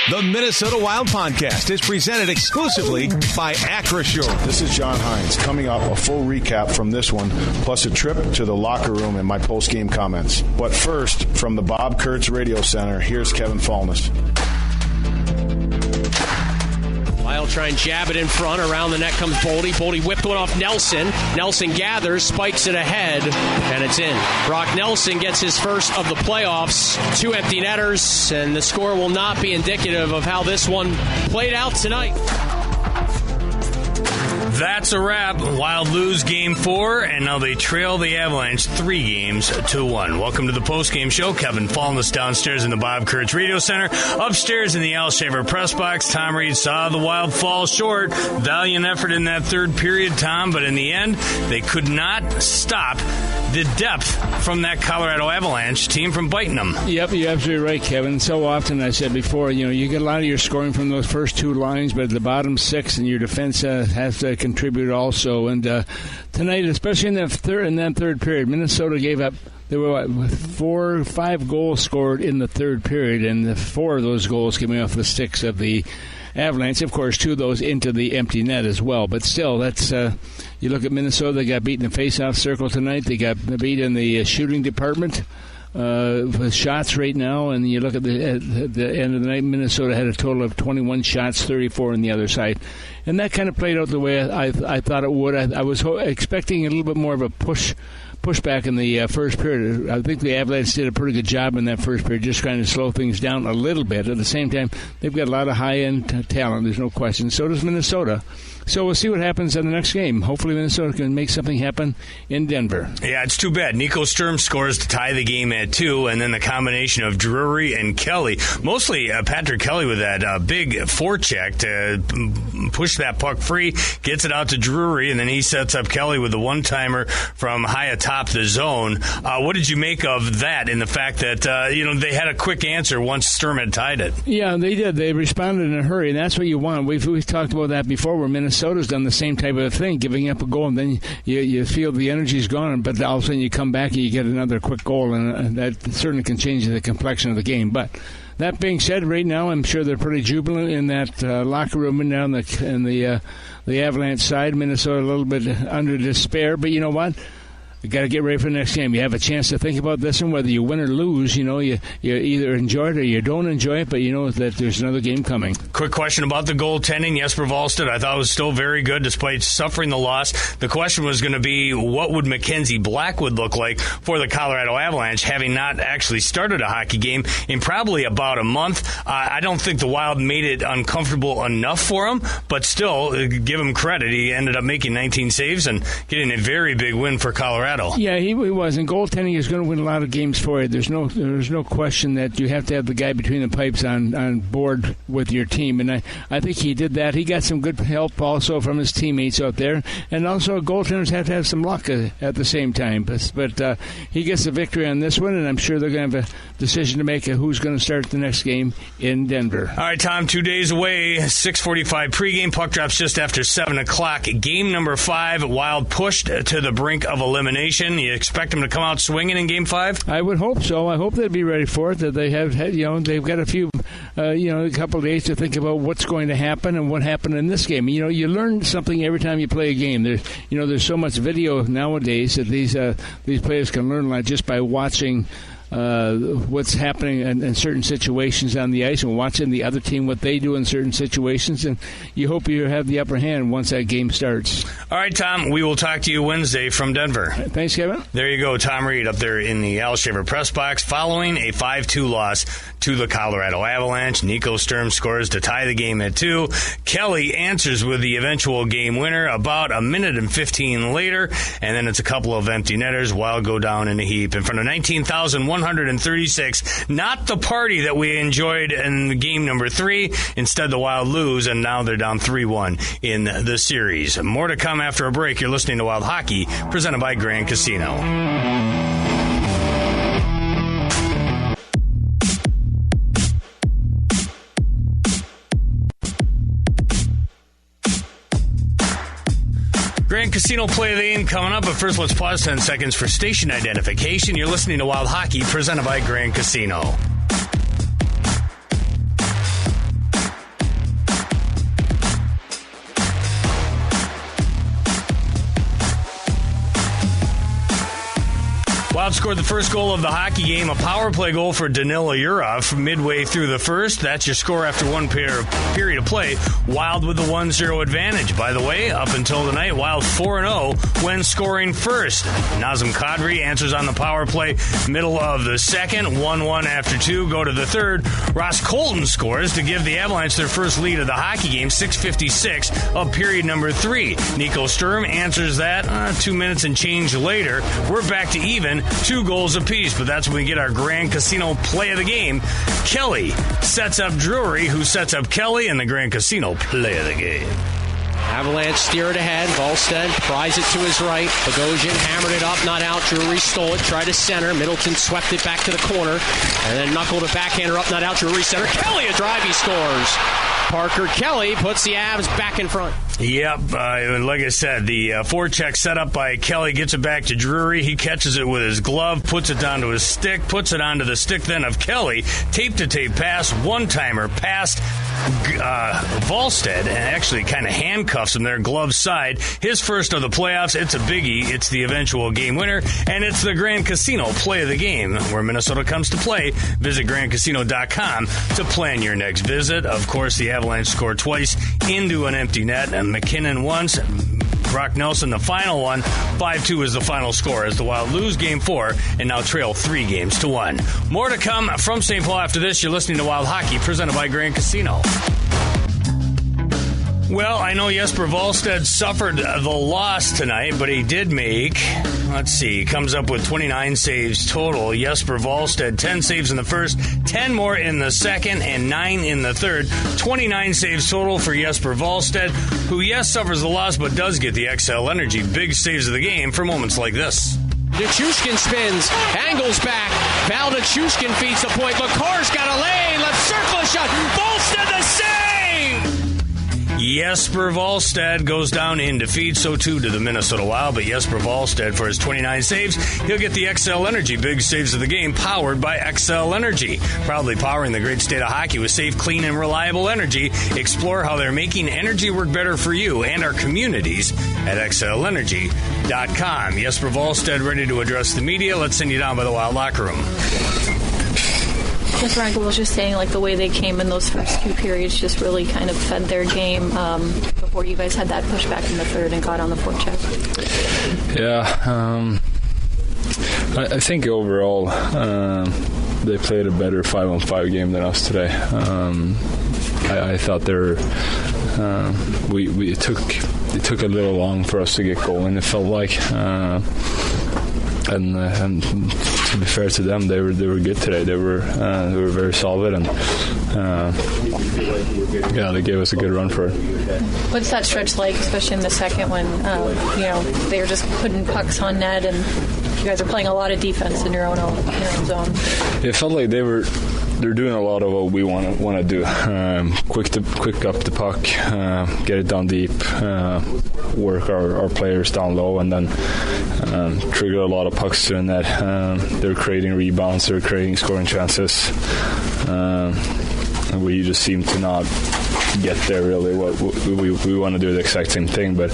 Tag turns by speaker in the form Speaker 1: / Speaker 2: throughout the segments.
Speaker 1: The Minnesota Wild Podcast is presented exclusively by Acrisure.
Speaker 2: This is John Hynes. Coming up, a full recap from this one, plus a trip to the locker room and my post-game comments. But first, from the Bob Kurtz Radio Center, here's Kevin Fallness.
Speaker 3: Wild try and jab it in front. Around the net comes Boldy. Boldy whipped one off Nelson. Nelson gathers, spikes it ahead, and it's in. Brock Nelson gets his first of the playoffs. 2 empty netters, and the score will not be indicative of how this one played out tonight.
Speaker 4: That's a wrap. Wild lose Game 4, and now they trail the Avalanche 3-1. Welcome to the postgame show. Kevin Fallness downstairs in the Bob Kurtz Radio Center. Upstairs in the Al Shaver press box, Tom Reed saw the Wild fall short. Valiant effort in that third period, Tom, but in the end, they could not stop the depth from that Colorado Avalanche team from biting them.
Speaker 5: Yep, you're absolutely right, Kevin. So often, I said before, you get a lot of your scoring from those first 2 lines, but the bottom 6 and your defense has to contribute also. And tonight, especially in that third period, Minnesota gave up. There were 4 or 5 goals scored in the third period, and 4 of those goals coming off the sticks of the Avalanche. Of course, 2 of those into the empty net as well. But still, that's you look at Minnesota. They got beat in the face-off circle tonight. They got beat in the shooting department with shots right now. And you look at the end of the night, Minnesota had a total of 21 shots, 34 on the other side. And that kind of played out the way I thought it would. I was expecting a little bit more of a pushback in the first period. I think the Avalanche did a pretty good job in that first period, just trying to slow things down a little bit. At the same time, they've got a lot of high-end talent, there's no question. So does Minnesota. So we'll see what happens in the next game. Hopefully Minnesota can make something happen in Denver.
Speaker 4: Yeah, it's too bad. Nico Sturm scores to tie the game at 2, and then the combination of Drury and Kelly, mostly Patrick Kelly with that big forecheck to push that puck free, gets it out to Drury, and then he sets up Kelly with the one-timer from high atop the zone. What did you make of that in the fact that, they had a quick answer once Sturm had tied it?
Speaker 5: Yeah, they did. They responded in a hurry, and that's what you want. We've talked about that before where Minnesota's done the same type of thing, giving up a goal, and then you feel the energy's gone, but all of a sudden you come back and you get another quick goal, and that certainly can change the complexion of the game. But that being said, right now I'm sure they're pretty jubilant in that locker room and down the Avalanche side. Minnesota a little bit under despair, but you know what? You got to get ready for the next game. You have a chance to think about this one, whether you win or lose. You either enjoy it or you don't enjoy it, but you know that there's another game coming.
Speaker 4: Quick question about the goaltending. Jesper Wallstedt, I thought was still very good despite suffering the loss. The question was going to be, what would Mackenzie Blackwood look like for the Colorado Avalanche, having not actually started a hockey game in probably about a month? I don't think the Wild made it uncomfortable enough for him, but still, give him credit. He ended up making 19 saves and getting a very big win for Colorado.
Speaker 5: Yeah, he was. And goaltending is going to win a lot of games for you. There's no question that you have to have the guy between the pipes on board with your team. And I think he did that. He got some good help also from his teammates out there. And also goaltenders have to have some luck at the same time. But he gets the victory on this one, and I'm sure they're going to have a decision to make of who's going to start the next game in Denver.
Speaker 4: All right, Tom, 2 days away, 6:45 pregame. Puck drops just after 7 o'clock. Game number 5, Wild pushed to the brink of elimination. You expect them to come out swinging in Game 5?
Speaker 5: I would hope so. I hope they'd be ready for it. That they have, they've got a couple of days to think about what's going to happen and what happened in this game. You learn something every time you play a game. There's so much video nowadays that these players can learn a lot just by watching what's happening in certain situations on the ice and watching the other team, what they do in certain situations, and you hope you have the upper hand once that game starts.
Speaker 4: All right, Tom, we will talk to you Wednesday from Denver.
Speaker 5: Thanks, Kevin.
Speaker 4: There you go, Tom Reed up there in the Al Shaver press box following a 5-2 loss to the Colorado Avalanche. Nico Sturm scores to tie the game at 2. Kelly answers with the eventual game winner about a minute and 15 later, and then it's a couple of empty netters. Wild go down in a heap in front of 19,136. Not the party that we enjoyed in game number 3. Instead, the Wild lose, and now they're down 3-1 in the series. More to come after a break. You're listening to Wild Hockey, presented by Grand Casino. Grand Casino Play of the Game coming up, but first let's pause 10 seconds for station identification. You're listening to Wild Hockey, presented by Grand Casino. scored the first goal of the hockey game, a power play goal for Danila Yurov midway through the first. That's your score after one period of play. Wild with the 1-0 advantage. By the way, up until tonight, Wild 4-0 when scoring first. Nazem Kadri answers on the power play middle of the second. 1-1 after 2. Go to the third. Ross Colton scores to give the Avalanche their first lead of the hockey game, 6:56 of period number 3. Nico Sturm answers that 2 minutes and change later. We're back to even, 2 goals apiece, but that's when we get our Grand Casino play of the game. Kelly sets up Drury, who sets up Kelly, and the Grand Casino play of the game.
Speaker 3: Avalanche steer it ahead. Wallstedt pries it to his right. Bogosian hammered it up, not out. Drury stole it, tried to center. Middleton swept it back to the corner, and then knuckled a backhander up, not out. Drury center. Kelly a drive, he scores. Parker Kelly puts the Avs back in front.
Speaker 4: Yep, like I said, the forecheck set up by Kelly gets it back to Drury. He catches it with his glove, puts it down to his stick, puts it onto the stick then of Kelly. Tape-to-tape pass, one-timer past Wallstedt, and actually kind of handcuffs him there, glove side. His first of the playoffs. It's a biggie. It's the eventual game winner, and it's the Grand Casino play of the game, where Minnesota comes to play. Visit GrandCasino.com to plan your next visit. Of course, the Avalanche scored twice into an empty net, and McKinnon once. Brock Nelson, the final one. 5-2 is the final score as the Wild lose Game 4 and now trail 3-1. More to come from St. Paul after this. You're listening to Wild Hockey, presented by Grand Casino. Well, I know Jesper Wallstedt suffered the loss tonight, but he did make, he comes up with 29 saves total. Jesper Wallstedt, 10 saves in the first, 10 more in the second, and 9 in the third. 29 saves total for Jesper Wallstedt, who, yes, suffers the loss, but does get the XL Energy big saves of the game for moments like this.
Speaker 3: Nichushkin spins, angles back. Val Nichushkin feeds the point. McCarr's got a lane, left circle shot. Wallstedt the save!
Speaker 4: Jesper Wallstedt goes down in defeat, so too to the Minnesota Wild, but Jesper Wallstedt, for his 29 saves, he'll get the XL Energy big saves of the game, powered by XL Energy. Proudly powering the great state of hockey with safe, clean, and reliable energy. Explore how they're making energy work better for you and our communities at XLEnergy.com. Jesper Wallstedt ready to address the media. Let's send you down by the Wild locker room.
Speaker 6: As Ryan was just saying, like the way they came in those first 2 periods just really kind of fed their game before you guys had that pushback in the third and got on the forecheck.
Speaker 7: Yeah, I think overall they played a better 5-on-5 game than us today. I thought it took a little long for us to get going. It felt like. And to be fair to them, they were good today. They were very solid, and they gave us a good run for it.
Speaker 6: What's that stretch like, especially in the second when they were just putting pucks on net, and you guys are playing a lot of defense in your own zone?
Speaker 7: It felt like they're doing a lot of what we want to do. Quick up the puck, get it down deep, work our players down low, and then trigger a lot of pucks to the net. They're creating rebounds, they're creating scoring chances. We just seem to not get there really. What we want to do the exact same thing, but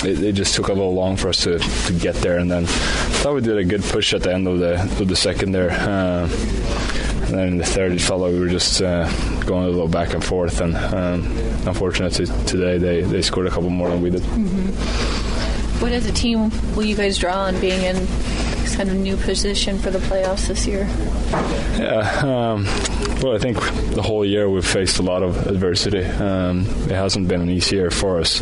Speaker 7: it just took a little long for us to get there, and then I thought we did a good push at the end of the second there. And then in the third, it felt like we were just going a little back and forth, and unfortunately today they scored a couple more than we did.
Speaker 6: Mm-hmm. What as a team will you guys draw on being in this kind of new position for the playoffs this year?
Speaker 7: Yeah, well, I think the whole year we've faced a lot of adversity. It hasn't been an easy year for us.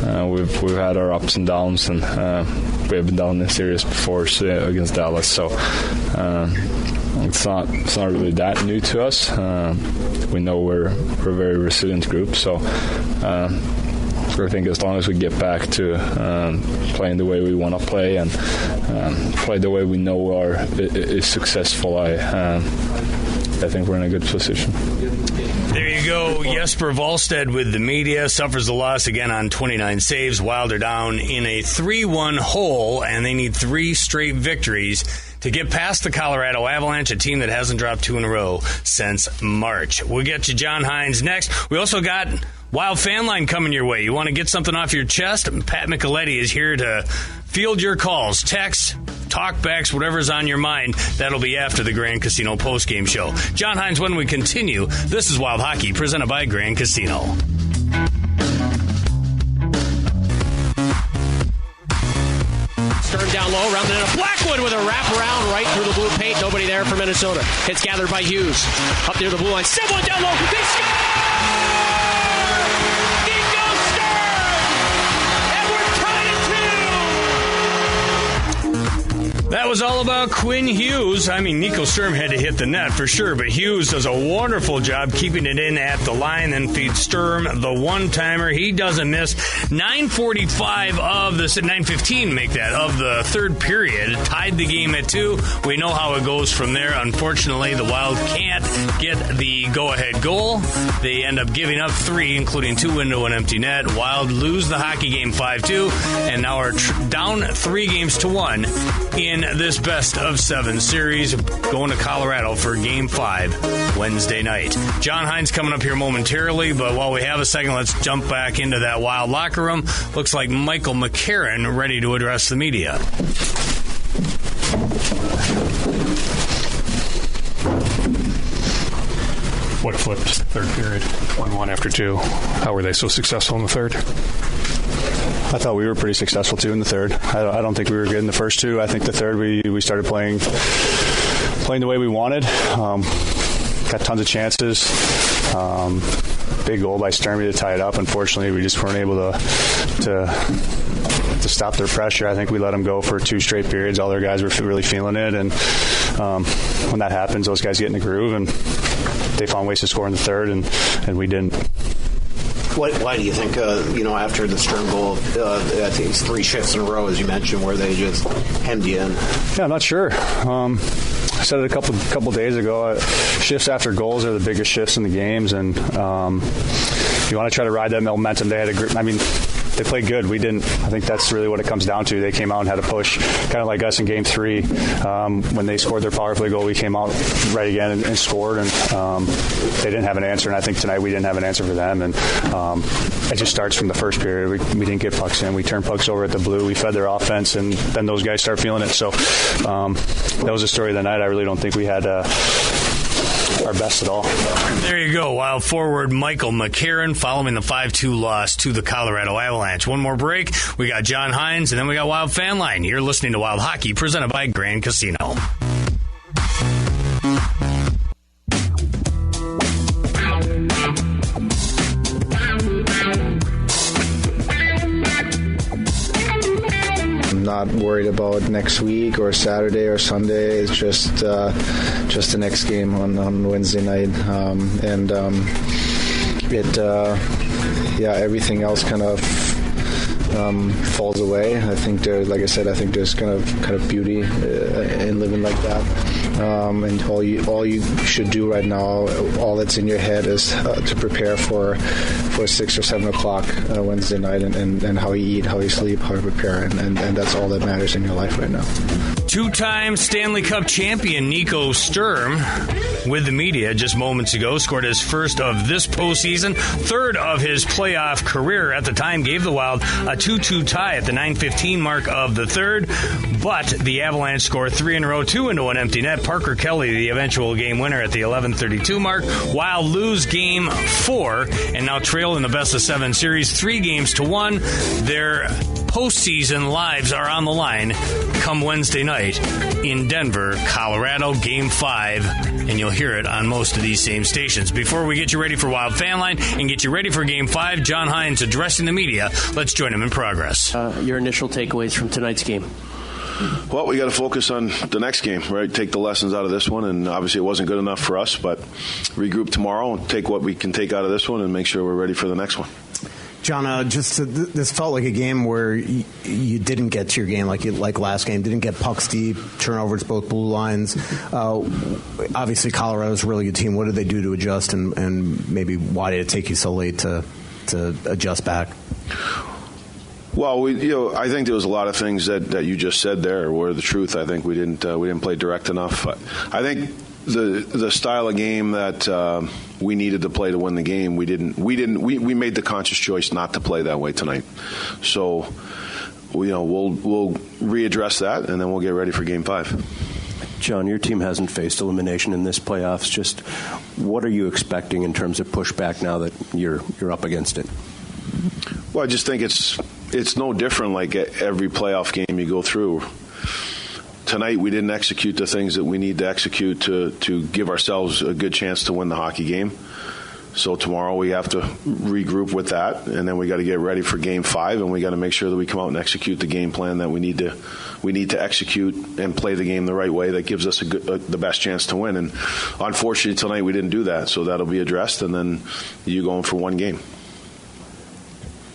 Speaker 7: We've had our ups and downs, and we have been down in series before against Dallas, so it's not really that new to us. We know we're a very resilient group, so I think as long as we get back to playing the way we want to play and play the way we know is successful, I think we're in a good position.
Speaker 4: There you go. Jesper Wallstedt with the media suffers the loss again on 29 saves. Wild are down in a 3-1 hole, and they need 3 straight victories to get past the Colorado Avalanche, a team that hasn't dropped 2 in a row since March. We'll get to John Hynes next. We also got Wild Fan Line coming your way. You want to get something off your chest? Pat Micheletti is here to field your calls. Text talkbacks, whatever's on your mind. That'll be after the Grand Casino postgame show. John Hynes, when we continue, this is Wild Hockey, presented by Grand Casino.
Speaker 3: Stern down low, around the net. Blackwood with a wraparound right through the blue paint. Nobody there for Minnesota. Hits gathered by Hughes. Up near the blue line. Still one down low. They score! Nico Stern! And we're tied at 2!
Speaker 4: That was all about Quinn Hughes. I mean, Nico Sturm had to hit the net for sure, but Hughes does a wonderful job keeping it in at the line and feeds Sturm the one-timer. He doesn't miss. 9:45 of the 9:15 make that of the third period. Tied the game at 2. We know how it goes from there. Unfortunately, the Wild can't get the go-ahead goal. They end up giving up 3, including 2 into an empty net. Wild lose the hockey game 5-2, and now are down 3-1 in this best-of-7 series, going to Colorado for Game 5 Wednesday night. John Hynes coming up here momentarily, but while we have a second, let's jump back into that Wild locker room. Looks like Michael McCarron ready to address the media.
Speaker 8: What flipped third period? 1-1 after 2. How were they so successful in the third?
Speaker 9: I thought we were pretty successful, too, in the third. I don't think we were good in the first 2. I think the third we started playing the way we wanted. Got tons of chances. Big goal by Sturmy to tie it up. Unfortunately, we just weren't able to stop their pressure. I think we let them go for 2 straight periods. All their guys were really feeling it. And when that happens, those guys get in the groove, and they found ways to score in the third, and we didn't.
Speaker 10: Why do you think, after the Sturm goal, I think it's 3 shifts in a row, as you mentioned, where they just hemmed you in? Yeah,
Speaker 9: I'm not sure. I said it a couple days ago. Shifts after goals are the biggest shifts in the games, and you want to try to ride that momentum. They had they played good. We didn't. I think that's really what it comes down to. They came out and had a push, kind of like us in Game 3. When they scored their power play goal, we came out right again and scored, and they didn't have an answer. And I think tonight we didn't have an answer for them. And it just starts from the first period. We didn't get pucks in. We turned pucks over at the blue. We fed their offense, and then those guys start feeling it. So that was the story of the night. I really don't think we had our best at all.
Speaker 4: There you go. Wild forward Michael McCarron following the 5-2 loss to the Colorado Avalanche. One more break. We got John Hynes, and then we got Wild Fan Line. You're listening to Wild Hockey, presented by Grand Casino.
Speaker 11: Not worried about next week or Saturday or Sunday. It's just the next game on Wednesday night, everything else kind of falls away. I think there's kind of beauty in living like that. And all you should do right now, all that's in your head, is to prepare for 6 or 7 o'clock Wednesday night, and how you eat, how you sleep, how you prepare, and that's all that matters in your life right now.
Speaker 4: 2-time Stanley Cup champion Nico Sturm with the media just moments ago scored his first of this postseason, third of his playoff career. At the time, gave the Wild a 2-2 tie at the 9:15 mark of the third, but the Avalanche scored 3 in a row, 2 into an empty net. Parker Kelly, the eventual game winner at the 11:32 mark. Wild lose Game 4 and now trail in the best-of-7 series 3-1. Their postseason lives are on the line come Wednesday night in Denver, Colorado, Game 5, and you'll hear it on most of these same stations. Before we get you ready for Wild Fan Line and get you ready for Game 5, John Hynes addressing the media. Let's join him in progress.
Speaker 3: Your initial takeaways from tonight's game?
Speaker 2: Well, we got to focus on the next game, right? Take the lessons out of this one, and obviously it wasn't good enough for us, but regroup tomorrow and take what we can take out of this one and make sure we're ready for the next one.
Speaker 10: John, this felt like a game where you didn't get to your game like last game. Didn't get pucks deep, turnovers both blue lines. Obviously, Colorado's a really good team. What did they do to adjust, and maybe why did it take you so late to adjust back?
Speaker 2: Well, I think there was a lot of things that you just said there were the truth. I think we didn't play direct enough. I think the style of game that we needed to play to win the game, we made the conscious choice not to play that way tonight. So we'll readdress that, and then we'll get ready for Game 5.
Speaker 12: John, your team hasn't faced elimination in this playoffs. Just what are you expecting in terms of pushback now that you're up against it?
Speaker 2: Well, I just think it's no different like every playoff game you go through. Tonight we didn't execute the things that we need to execute to give ourselves a good chance to win the hockey game. So tomorrow we have to regroup with that, and then we got to get ready for Game 5, and we got to make sure that we come out and execute the game plan that we need to execute and play the game the right way that gives us the best chance to win. And unfortunately tonight we didn't do that, so that'll be addressed, and then you going for one game.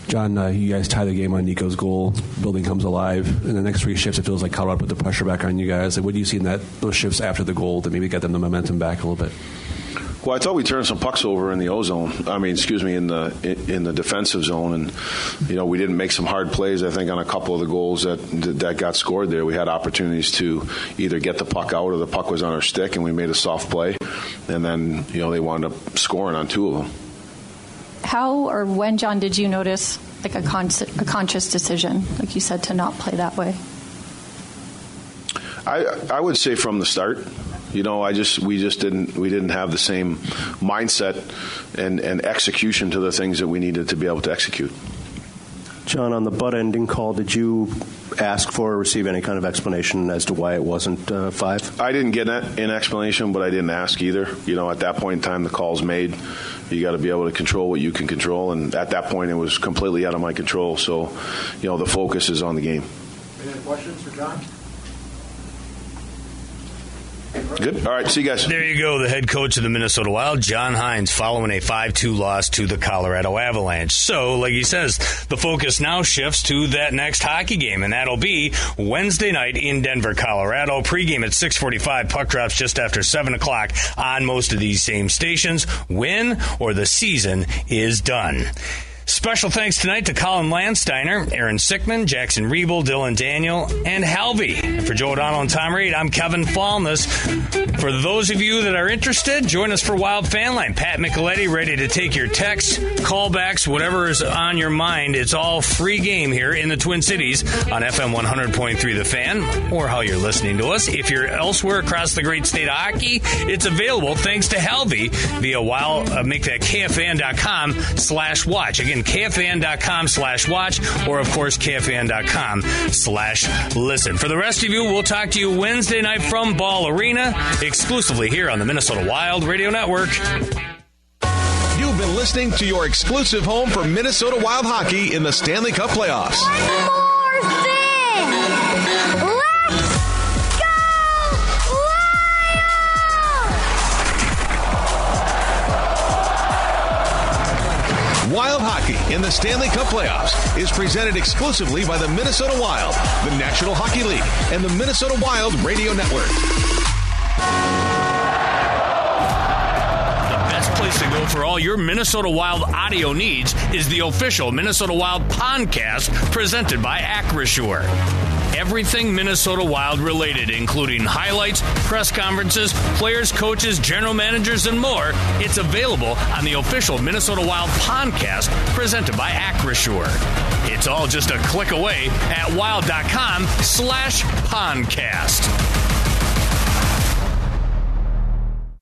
Speaker 13: John, you guys tie the game on Nico's goal. Building comes alive. In the next 3 shifts, it feels like Colorado put the pressure back on you guys. What do you see in those shifts after the goal that maybe got them the momentum back a little bit?
Speaker 2: Well, I thought we turned some pucks over in the O zone. In the defensive zone, and we didn't make some hard plays. I think on a couple of the goals that got scored there, we had opportunities to either get the puck out or the puck was on our stick, and we made a soft play, and then they wound up scoring on 2 of them.
Speaker 6: How or when, John, did you notice like a conscious decision, like you said, to not play that way?
Speaker 2: I would say from the start. We didn't have the same mindset and execution to the things that we needed to be able to execute.
Speaker 12: John, on the butt ending call, did you ask for or receive any kind of explanation as to why it wasn't 5?
Speaker 2: I didn't get an explanation, but I didn't ask either. At that point in time, the call's made. You got to be able to control what you can control, and at that point, it was completely out of my control. So, the focus is on the game.
Speaker 14: Any questions for John?
Speaker 2: Good. All right. See you guys.
Speaker 4: There you go. The head coach of the Minnesota Wild, John Hynes, following a 5-2 loss to the Colorado Avalanche. So, like he says, the focus now shifts to that next hockey game, and that'll be Wednesday night in Denver, Colorado. Pregame at 6:45. Puck drops just after 7 o'clock on most of these same stations. Win or the season is done. Special thanks tonight to Colin Landsteiner, Aaron Sickman, Jackson Riebel, Dylan Daniel, and Halvey. And for Joe O'Donnell and Tom Reed, I'm Kevin Falness. For those of you that are interested, join us for Wild Fan Line. Pat Micheletti ready to take your texts, callbacks, whatever is on your mind. It's all free game here in the Twin Cities on FM 100.3 The Fan, or how you're listening to us. If you're elsewhere across the great state of hockey, it's available thanks to Halvey via make that KFAN.com/watch. Again, KFAN.com/watch, or of course KFAN.com/listen. For the rest of you, we'll talk to you Wednesday night from Ball Arena, exclusively here on the Minnesota Wild Radio Network.
Speaker 1: You've been listening to your exclusive home for Minnesota Wild hockey in the Stanley Cup playoffs.
Speaker 15: One more thing!
Speaker 1: Wild hockey in the Stanley Cup playoffs is presented exclusively by the Minnesota Wild, the National Hockey League, and the Minnesota Wild Radio Network.
Speaker 4: The best place to go for all your Minnesota Wild audio needs is the official Minnesota Wild podcast presented by Acrisure. Everything Minnesota Wild related, including highlights, press conferences, players, coaches, general managers, and more. It's available on the official Minnesota Wild podcast presented by Acrisure. It's all just a click away at wild.com/podcast.